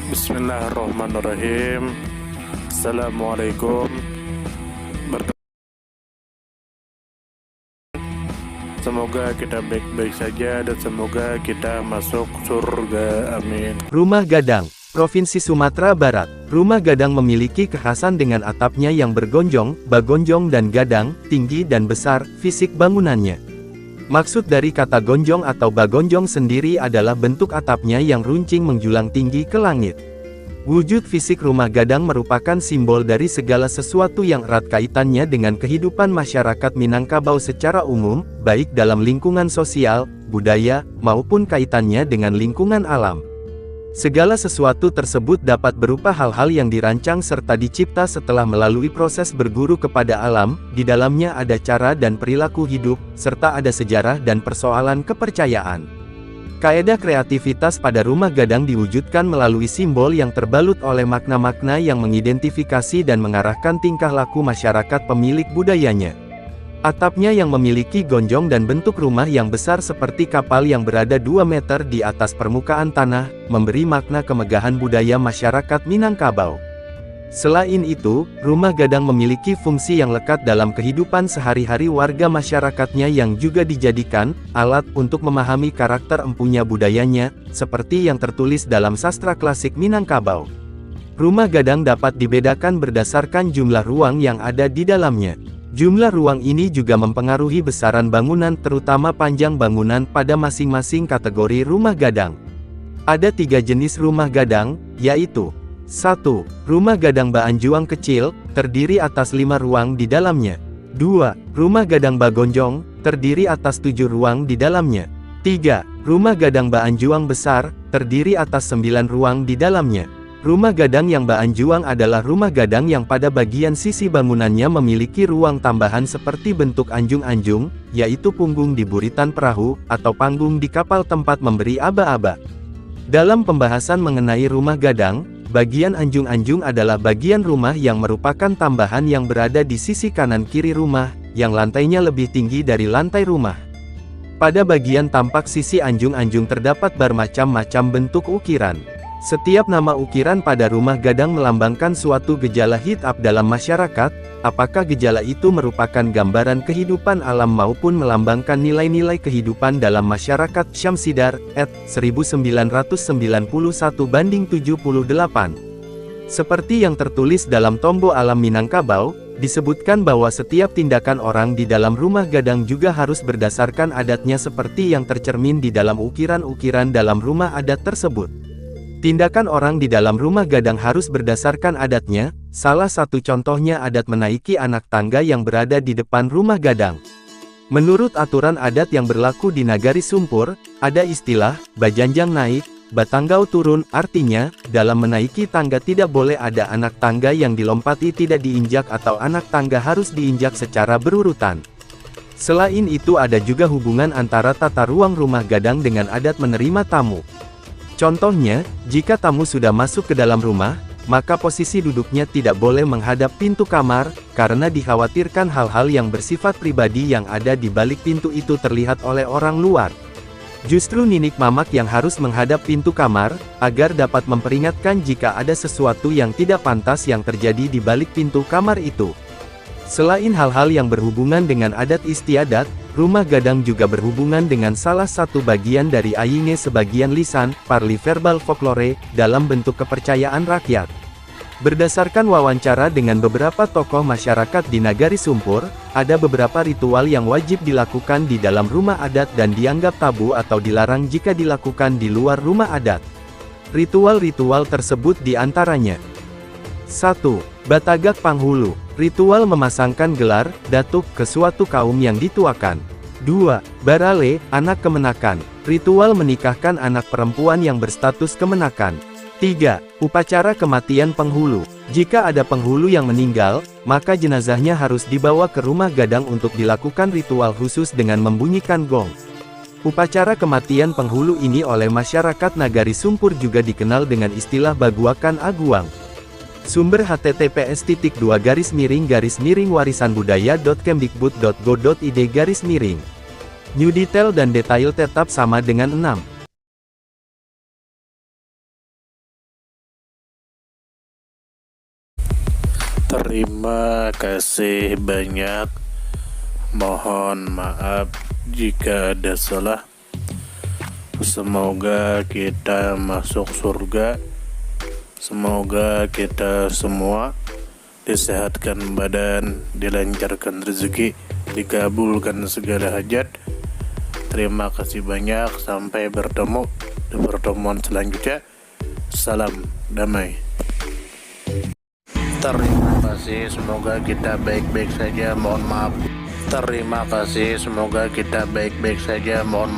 Bismillahirrahmanirrahim. Assalamualaikum. Semoga kita baik-baik saja dan semoga kita masuk surga. Amin. Rumah Gadang, Provinsi Sumatera Barat. Rumah Gadang memiliki kekhasan dengan atapnya yang bergonjong, bagonjong dan gadang, tinggi dan besar, fisik bangunannya. Maksud dari kata gonjong atau bagonjong sendiri adalah bentuk atapnya yang runcing menjulang tinggi ke langit. Wujud fisik rumah Gadang merupakan simbol dari segala sesuatu yang erat kaitannya dengan kehidupan masyarakat Minangkabau secara umum, baik dalam lingkungan sosial, budaya, maupun kaitannya dengan lingkungan alam. Segala sesuatu tersebut dapat berupa hal-hal yang dirancang serta dicipta setelah melalui proses berguru kepada alam, di dalamnya ada cara dan perilaku hidup, serta ada sejarah dan persoalan kepercayaan. Kaedah kreativitas pada rumah Gadang diwujudkan melalui simbol yang terbalut oleh makna-makna yang mengidentifikasi dan mengarahkan tingkah laku masyarakat pemilik budayanya. Atapnya yang memiliki gonjong dan bentuk rumah yang besar seperti kapal yang berada 2 meter di atas permukaan tanah, memberi makna kemegahan budaya masyarakat Minangkabau. Selain itu, rumah Gadang memiliki fungsi yang lekat dalam kehidupan sehari-hari warga masyarakatnya yang juga dijadikan alat untuk memahami karakter empunya budayanya, seperti yang tertulis dalam sastra klasik Minangkabau. Rumah Gadang dapat dibedakan berdasarkan jumlah ruang yang ada di dalamnya. Jumlah ruang ini juga mempengaruhi besaran bangunan terutama panjang bangunan pada masing-masing kategori rumah Gadang. Ada 3 jenis rumah Gadang, yaitu 1. Rumah Gadang Baanjuang kecil, terdiri atas 5 ruang di dalamnya. 2. Rumah Gadang Bagonjong, terdiri atas 7 ruang di dalamnya. 3. Rumah Gadang Baanjuang besar, terdiri atas 9 ruang di dalamnya. Rumah Gadang yang Baanjuang adalah rumah Gadang yang pada bagian sisi bangunannya memiliki ruang tambahan seperti bentuk anjung-anjung, yaitu punggung di buritan perahu, atau panggung di kapal tempat memberi aba-aba. Dalam pembahasan mengenai rumah Gadang, bagian anjung-anjung adalah bagian rumah yang merupakan tambahan yang berada di sisi kanan kiri rumah, yang lantainya lebih tinggi dari lantai rumah. Pada bagian tampak sisi anjung-anjung terdapat bermacam-macam bentuk ukiran. Setiap nama ukiran pada rumah Gadang melambangkan suatu gejala hidup dalam masyarakat, apakah gejala itu merupakan gambaran kehidupan alam maupun melambangkan nilai-nilai kehidupan dalam masyarakat. Syamsidar, ed. 1991/78. Seperti yang tertulis dalam Tombo Alam Minangkabau, disebutkan bahwa setiap tindakan orang di dalam rumah Gadang juga harus berdasarkan adatnya seperti yang tercermin di dalam ukiran-ukiran dalam rumah adat tersebut. Tindakan orang di dalam rumah Gadang harus berdasarkan adatnya, salah satu contohnya adat menaiki anak tangga yang berada di depan rumah Gadang. Menurut aturan adat yang berlaku di Nagari Sumpur, ada istilah, bajanjang naik, batanggau turun, artinya, dalam menaiki tangga tidak boleh ada anak tangga yang dilompati tidak diinjak atau anak tangga harus diinjak secara berurutan. Selain itu ada juga hubungan antara tata ruang rumah Gadang dengan adat menerima tamu. Contohnya, jika tamu sudah masuk ke dalam rumah, maka posisi duduknya tidak boleh menghadap pintu kamar, karena dikhawatirkan hal-hal yang bersifat pribadi yang ada di balik pintu itu terlihat oleh orang luar. Justru ninik mamak yang harus menghadap pintu kamar, agar dapat memperingatkan jika ada sesuatu yang tidak pantas yang terjadi di balik pintu kamar itu. Selain hal-hal yang berhubungan dengan adat istiadat, rumah Gadang juga berhubungan dengan salah satu bagian dari Ayinge sebagian lisan, parli verbal folklore, dalam bentuk kepercayaan rakyat. Berdasarkan wawancara dengan beberapa tokoh masyarakat di Nagari Sumpur, ada beberapa ritual yang wajib dilakukan di dalam rumah adat dan dianggap tabu atau dilarang jika dilakukan di luar rumah adat. Ritual-ritual tersebut diantaranya: 1. Batagak Panghulu. Ritual memasangkan gelar, datuk, ke suatu kaum yang dituakan. 2. Barale, anak kemenakan. Ritual menikahkan anak perempuan yang berstatus kemenakan. 3. Upacara kematian penghulu. Jika ada penghulu yang meninggal, maka jenazahnya harus dibawa ke rumah Gadang untuk dilakukan ritual khusus dengan membunyikan gong. Upacara kematian penghulu ini oleh masyarakat Nagari Sumpur juga dikenal dengan istilah Baguakan Aguang. Sumber https://warisanbudaya.kemdikbud.go.id/. New detail dan detail tetap sama dengan 6. Terima kasih banyak. Mohon maaf jika ada salah. Semoga kita masuk surga. Semoga kita semua disehatkan badan, dilancarkan rezeki, dikabulkan segala hajat. Terima kasih banyak. Sampai bertemu di pertemuan selanjutnya. Salam damai. Terima kasih. Semoga kita baik-baik saja. Mohon maaf. Terima kasih. Semoga kita baik-baik saja. Mohon maaf.